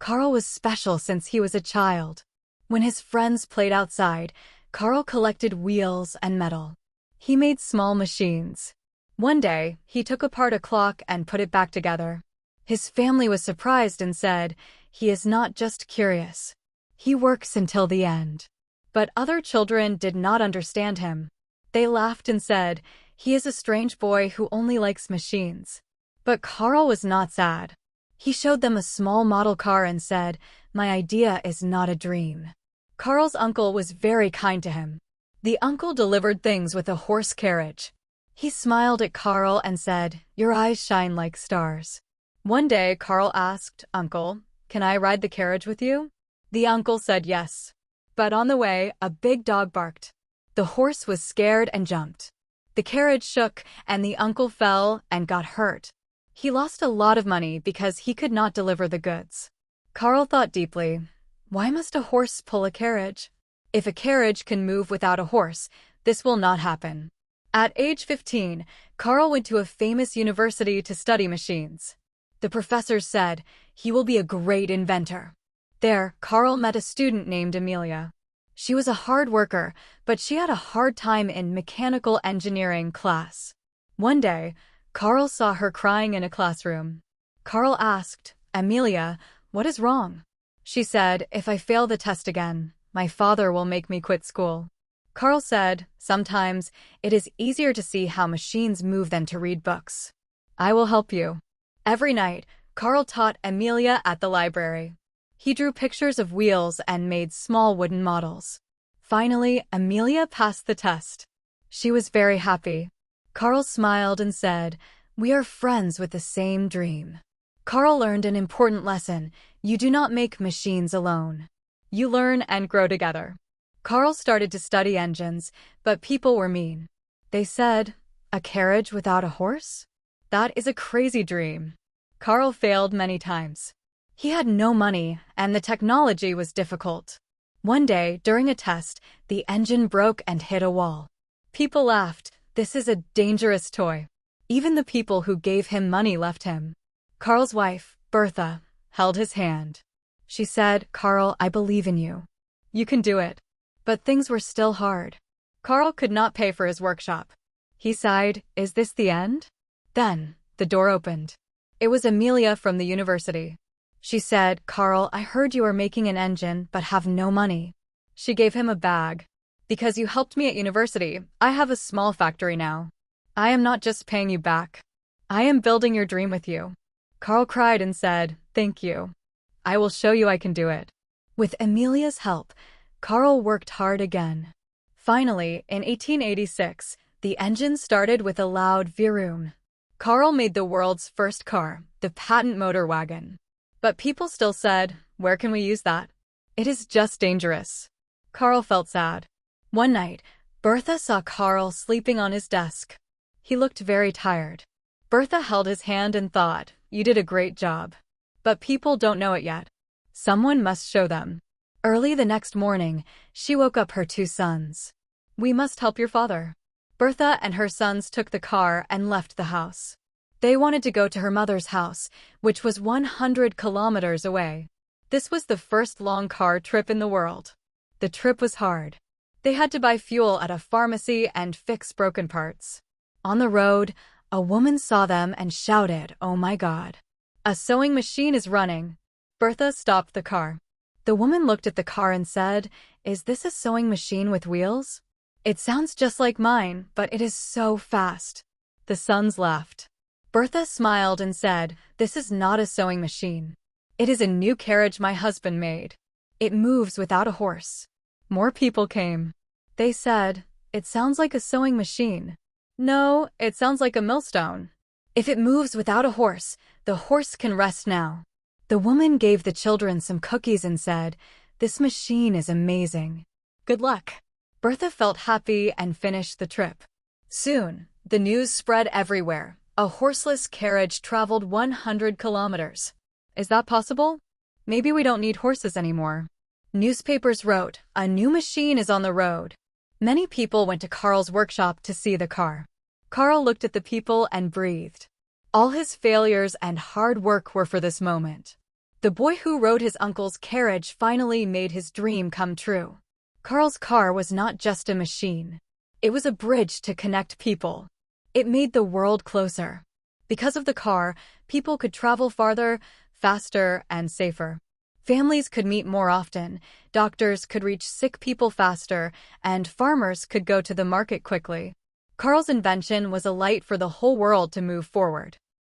Carl was special since he was a child. When his friends played outside, Carl collected wheels and metal. He made small machines. One day, he took apart a clock and put it back together. His family was surprised and said, "He is not just curious. He works until the end." But other children did not understand him. They laughed and said, "He is a strange boy who only likes machines." But Carl was not sad. He showed them a small model car and said, "My idea is not a dream." Carl's uncle was very kind to him. The uncle delivered things with a horse carriage. He smiled at Carl and said, "Your eyes shine like stars." One day, Carl asked, "Uncle, can I ride the carriage with you?" The uncle said yes. But on the way, a big dog barked. The horse was scared and jumped. The carriage shook, and the uncle fell and got hurt. He lost a lot of money because he could not deliver the goods. Carl thought deeply, why must a horse pull a carriage? If a carriage can move without a horse, this will not happen. At age 15, Carl went to a famous university to study machines. The professors said, he will be a great inventor. There, Carl met a student named Amelia. She was a hard worker, but she had a hard time in mechanical engineering class. One day, Carl saw her crying in a classroom. Carl asked, "Amelia, what is wrong?" She said, "If I fail the test again, my father will make me quit school." Carl said, "Sometimes it is easier to see how machines move than to read books. I will help you." Every night, Carl taught Amelia at the library. He drew pictures of wheels and made small wooden models. Finally, Amelia passed the test. She was very happy. Carl smiled and said, "We are friends with the same dream." Carl learned an important lesson. You do not make machines alone. You learn and grow together. Carl started to study engines, but people were mean. They said, "A carriage without a horse? That is a crazy dream." Carl failed many times. He had no money, and the technology was difficult. One day, during a test, the engine broke and hit a wall. People laughed. This is a dangerous toy. Even the people who gave him money left him. Carl's wife, Bertha, held his hand. She said, "Carl, I believe in you. You can do it." But things were still hard. Carl could not pay for his workshop. He sighed, "Is this the end?" Then, the door opened. It was Amelia from the university. She said, "Carl, I heard you are making an engine but have no money." She gave him a bag. "Because you helped me at university, I have a small factory now. I am not just paying you back. I am building your dream with you." Carl cried and said, "Thank you. I will show you I can do it." With Amelia's help, Carl worked hard again. Finally, in 1886, the engine started with a loud vroom. Carl made the world's first car, the patent motor wagon. But people still said, "Where can we use that? It is just dangerous." Carl felt sad. One night, Bertha saw Carl sleeping on his desk. He looked very tired. Bertha held his hand and thought, "You did a great job. But people don't know it yet. Someone must show them." Early the next morning, she woke up her two sons. "We must help your father." Bertha and her sons took the car and left the house. They wanted to go to her mother's house, which was 100 kilometers away. This was the first long car trip in the world. The trip was hard. They had to buy fuel at a pharmacy and fix broken parts. On the road, a woman saw them and shouted, "Oh my God! A sewing machine is running." Bertha stopped the car. The woman looked at the car and said, "Is this a sewing machine with wheels? It sounds just like mine, but it is so fast." The sons laughed. Bertha smiled and said, "This is not a sewing machine. It is a new carriage my husband made. It moves without a horse." More people came. They said, "It sounds like a sewing machine." "No, it sounds like a millstone. If it moves without a horse, the horse can rest now." The woman gave the children some cookies and said, "This machine is amazing. Good luck." Bertha felt happy and finished the trip. Soon, the news spread everywhere. A horseless carriage traveled 100 kilometers. Is that possible? Maybe we don't need horses anymore. Newspapers wrote, "A new machine is on the road." Many people went to Carl's workshop to see the car. Carl looked at the people and breathed. All his failures and hard work were for this moment. The boy who rode his uncle's carriage finally made his dream come true. Carl's car was not just a machine. It was a bridge to connect people. It made the world closer. Because of the car, people could travel farther, faster, and safer. Families could meet more often, doctors could reach sick people faster, and farmers could go to the market quickly. Carl's invention was a light for the whole world to move forward.